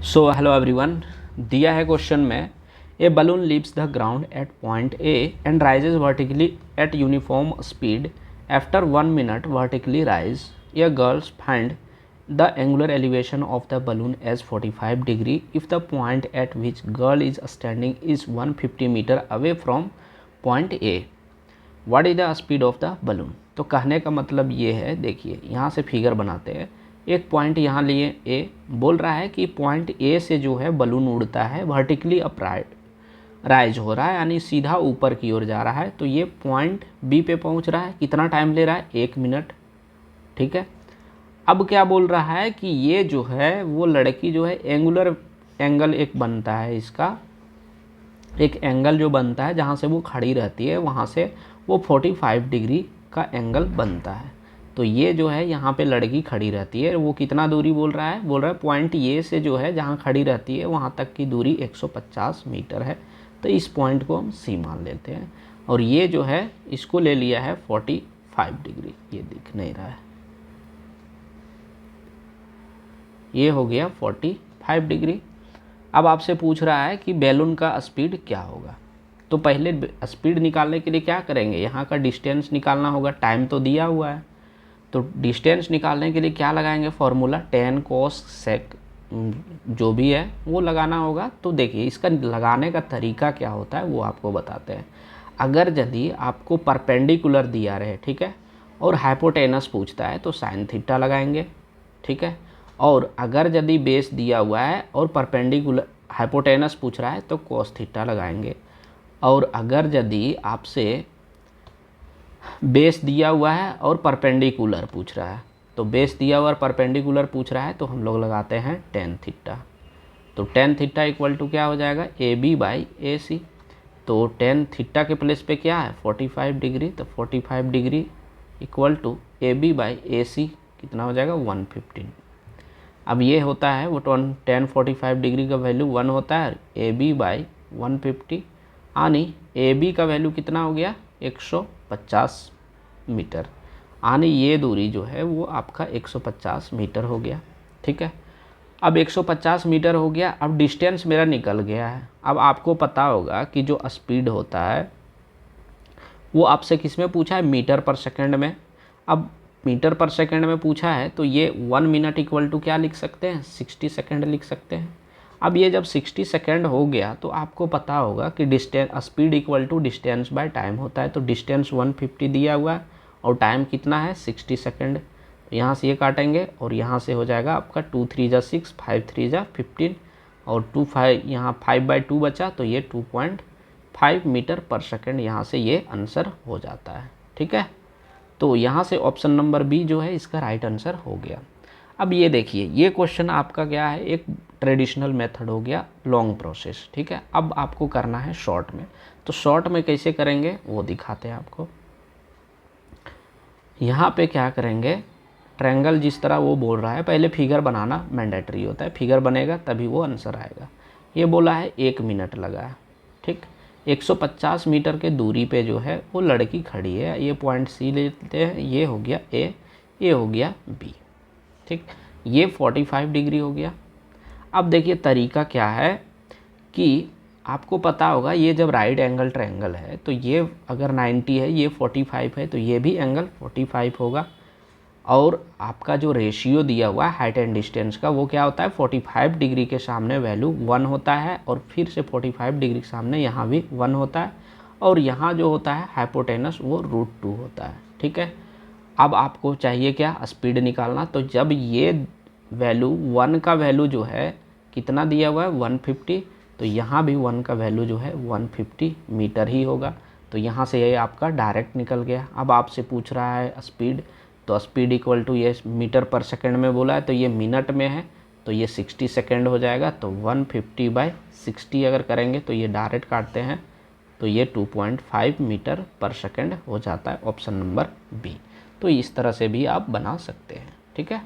So hello everyone, दिया है question में a balloon leaves the ground at point A and rises vertically at uniform speed after 1 minute vertically rise a girls find the angular elevation of the balloon as 45 degree if the point at which girl is standing is 150 metre away from point A. What is the speed of the balloon. तो कहने का मतलब ये है, देखिए यहाँ से figure बनाते हैं। एक पॉइंट यहाँ लिए ए, बोल रहा है कि पॉइंट ए से जो है बलून उड़ता है वर्टिकली अपराइट राइज हो रहा है, यानी सीधा ऊपर की ओर जा रहा है। तो ये पॉइंट बी पे पहुँच रहा है, कितना टाइम ले रहा है, 1 मिनट। ठीक है, अब क्या बोल रहा है कि ये जो है वो लड़की जो है एंगुलर एंगल एक बनता है, इसका एक एंगल जो बनता है जहाँ से वो खड़ी रहती है वहाँ से वो 45 डिग्री का एंगल बनता है। तो ये जो है यहाँ पे लड़की खड़ी रहती है, वो कितना दूरी बोल रहा है पॉइंट ए से जो है जहाँ खड़ी रहती है वहाँ तक की दूरी 150 मीटर है। तो इस पॉइंट को हम सी मान लेते हैं और ये जो है इसको ले लिया है 45 डिग्री, ये दिख नहीं रहा है, ये हो गया 45 डिग्री। अब आपसे पूछ रहा है कि बैलून का स्पीड क्या होगा। तो पहले स्पीड निकालने के लिए क्या करेंगे, यहाँ का डिस्टेंस निकालना होगा, टाइम तो दिया हुआ है। तो डिस्टेंस निकालने के लिए क्या लगाएंगे, फॉर्मूला 10 cos sec जो भी है वो लगाना होगा। तो देखिए इसका लगाने का तरीका क्या होता है वो आपको बताते हैं। अगर यदि आपको परपेंडिकुलर दिया रहे, ठीक है, और हाइपोटेनस पूछता है तो साइन थीटा लगाएंगे, ठीक है। और अगर यदि बेस दिया हुआ है और परपेंडिकुलर हाइपोटेनस पूछ रहा है तो cos थीटा लगाएंगे। और अगर यदि आपसे बेस दिया हुआ है और परपेंडिकुलर पूछ रहा है, तो बेस दिया हुआ और परपेंडिकुलर पूछ रहा है तो हम लोग लगाते हैं tan थीटा। तो tan थीटा इक्वल टू क्या हो जाएगा, ए बी बाई ए सी। तो tan थीटा के प्लेस पे क्या है 45 डिग्री, तो 45 डिग्री equal to A B by A C कितना हो जाएगा 115। अब ये होता है वो tan 45 डिग्री का वैल्यू 1 होता है, ए बी बाई 150, यानी ए बी का वैल्यू कितना हो गया 150 मीटर, यानी ये दूरी जो है वो आपका 150 मीटर हो गया। ठीक है, अब 150 मीटर हो गया, अब डिस्टेंस मेरा निकल गया है। अब आपको पता होगा कि जो स्पीड होता है वो आपसे किस में पूछा है, मीटर पर सेकंड में। अब मीटर पर सेकंड में पूछा है तो ये 1 मिनट इक्वल टू क्या लिख सकते हैं, 60 सेकंड लिख सकते हैं। अब ये जब 60 सेकंड हो गया तो आपको पता होगा कि distance speed equal to distance by time होता है। तो डिस्टेंस 150 दिया हुआ है और टाइम कितना है 60 सेकंड। यहाँ से ये काटेंगे और यहाँ से हो जाएगा आपका 2 3 जा 6, 5 3 जा 15 और 2 5 यहाँ 5/2 बचा, तो ये 2.5 मीटर पर सेकंड यहाँ से ये आंसर हो जाता है। ठीक है, तो यहाँ से ऑप्शन नंबर बी जो है इसका राइट आंसर हो गया। अब ये देखिए, ये क्वेश्चन आपका क्या है, एक ट्रेडिशनल मेथड हो गया, लॉन्ग प्रोसेस। ठीक है, अब आपको करना है शॉर्ट में। तो शॉर्ट में कैसे करेंगे वो दिखाते हैं आपको। यहाँ पे क्या करेंगे, ट्रायंगल जिस तरह वो बोल रहा है, पहले फिगर बनाना मैंडेटरी होता है, फिगर बनेगा तभी वो आंसर आएगा। ये बोला है 1 मिनट लगा है, ठीक। 150 मीटर के दूरी पे जो है वो लड़की खड़ी है, ये पॉइंट सी लेते हैं, ये हो गया ए, ये हो गया बी, ठीक। ये 45 डिग्री हो गया। अब देखिए तरीका क्या है कि आपको पता होगा ये जब राइट एंगल ट्रायंगल है तो ये अगर 90 है, ये 45 है, तो ये भी एंगल 45 होगा। और आपका जो रेशियो दिया हुआ है हाइट एंड डिस्टेंस का वो क्या होता है, 45 डिग्री के सामने वैल्यू 1 होता है और फिर से 45 डिग्री के सामने यहाँ भी 1 होता है और यहाँ जो होता है हाइपोटेनस वो √2 होता है। ठीक है, अब आपको चाहिए क्या, स्पीड निकालना। तो जब ये वैल्यू 1 का वैल्यू जो है कितना दिया हुआ है 150, तो यहाँ भी 1 का वैल्यू जो है 150 मीटर ही होगा। तो यहाँ से ये आपका डायरेक्ट निकल गया। अब आपसे पूछ रहा है स्पीड, तो स्पीड इक्वल टू ये मीटर पर सेकंड में बोला है तो ये मिनट में है, तो ये 60 सेकंड हो जाएगा। तो 150/60 अगर करेंगे तो ये डायरेक्ट काटते हैं तो ये 2.5 मीटर पर सेकंड हो जाता है, ऑप्शन नंबर बी। तो इस तरह से भी आप बना सकते हैं। ठीक है।